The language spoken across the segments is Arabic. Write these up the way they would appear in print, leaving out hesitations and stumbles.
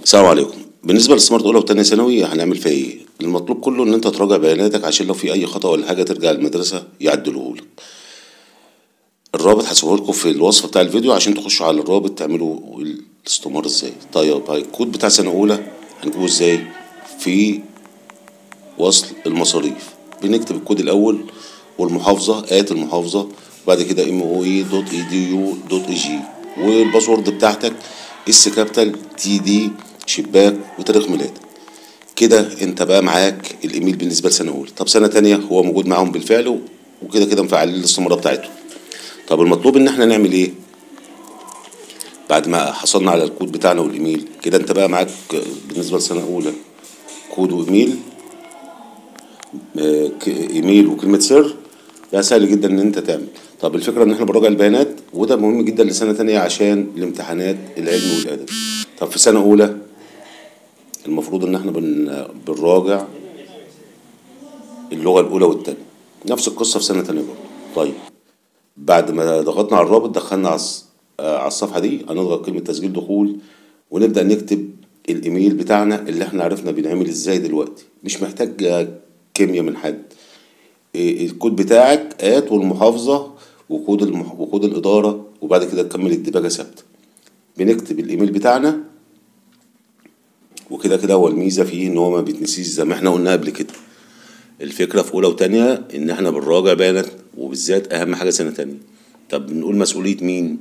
السلام عليكم. بالنسبه للسمارت اولى وتانية ثانوي هنعمل فيها ايه؟ المطلوب كله ان انت تراجع بياناتك عشان لو في اي خطأ ولا حاجه ترجع المدرسه يعدلوهولك. الرابط هسيبه لكم في الوصف بتاع الفيديو عشان تخشوا على الرابط تعملوا الاستمارة ازاي. طيب هاي الكود بتاع سنه اولى هنجيبه ازاي؟ في وصل المصاريف بنكتب الكود الاول والمحافظه المحافظه، وبعد كده moe.edu.eg والباسورد بتاعتك اس كابيتال تي دي شباك وتاريخ ميلادك. كده انت بقى معاك الايميل بالنسبه لسنه اولى. طب سنه تانية هو موجود معاهم بالفعل وكده كده مفعلين الاستماره بتاعتهم. طب المطلوب ان احنا نعمل ايه بعد ما حصلنا على الكود بتاعنا والايميل؟ كده انت بقى معاك بالنسبه لسنه اولى كود وايميل، ايميل وكلمه سر. ده سهل جدا ان انت تعمل. طب الفكره ان احنا بنراجع البيانات وده مهم جدا لسنه تانية عشان الامتحانات العلمي والادبي. طب في سنه اولى المفروض ان احنا بنراجع اللغه الاولى والتانية، نفس القصه في سنه تانية برضه. طيب بعد ما ضغطنا على الرابط دخلنا على الصفحه دي، هنضغط كلمه تسجيل دخول ونبدا نكتب الايميل بتاعنا اللي احنا عرفنا بنعمل ازاي دلوقتي، مش محتاج كيمياء من حد. الكود بتاعك والمحافظة وكود الإدارة، وبعد كده تكمل الدباجة ثابتة. بنكتب الإيميل بتاعنا وكده كده هو الميزة فيه إن هو ما بيتنسيش زي ما احنا قلنا قبل كده. الفكرة في أولى وتانية إن احنا بنراجع بيانات، وبالذات أهم حاجة سنة تانية. طب بنقول مسؤولية مين؟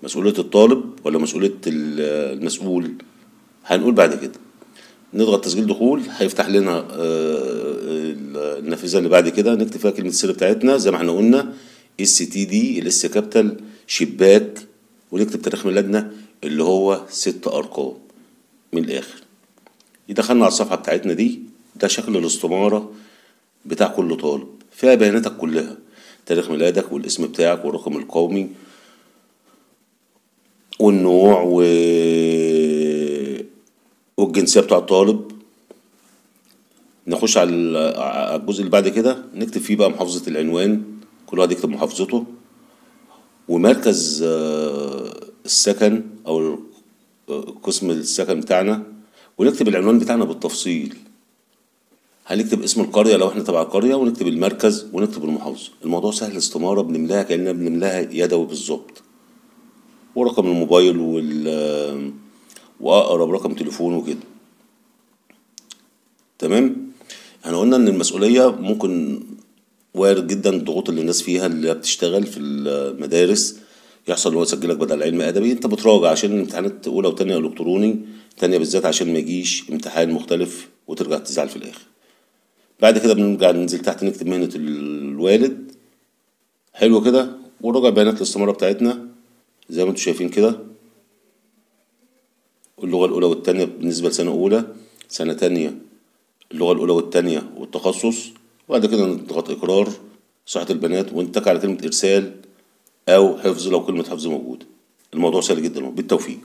مسؤولية الطالب ولا مسؤولية المسؤول؟ هنقول بعد كده. نضغط تسجيل دخول هيفتح لنا النافذه اللي بعد كده، نكتب فيها كلمه السر بتاعتنا زي ما احنا قلنا اس تي دي الاس كابيتال شباك، ونكتب تاريخ ميلادنا اللي هو 6 ارقام من الاخر. يدخلنا على الصفحه بتاعتنا دي. ده شكل الاستماره بتاع كل طالب، فيها بياناتك كلها، تاريخ ميلادك والاسم بتاعك والرقم القومي والنوع والجنسيه بتاع الطالب. نخش على الجزء اللي بعد كده، نكتب فيه بقى محافظة العنوان، كل واحد يكتب محافظته ومركز السكن أو قسم السكن بتاعنا، ونكتب العنوان بتاعنا بالتفصيل. هنكتب اسم القرية لو احنا تبع القرية، ونكتب المركز ونكتب المحافظة. الموضوع سهل، استمارة بنملاها كأننا بنملاها يدوي بالظبط، ورقم الموبايل وأقرب رقم تليفون وكده. تمام. احنا قلنا ان المسؤولية ممكن وارد جدا الضغوط اللي الناس فيها اللي بتشتغل في المدارس يحصل ان هو يسجلك بدل علم ادبي. انت بتراجع عشان الامتحانات اولى وتانية الكتروني، تانية بالذات عشان ما يجيش امتحان مختلف وترجع تزعل في الاخر. بعد كده بنرجع ننزل تحت نكتب مهنة الوالد. حلو كده. ونراجع بيانات الاستمارة بتاعتنا زي ما انتم شايفين كده. اللغة الأولى والتانية بالنسبة لسنة أولى، سنة تانية اللغة الأولى والتانية والتخصص. وبعد كده نضغط إقرار صحة البنات ونتك على كلمة إرسال أو حفظ لو كلمة حفظ موجودة. الموضوع سهل جدا بالتوفيق.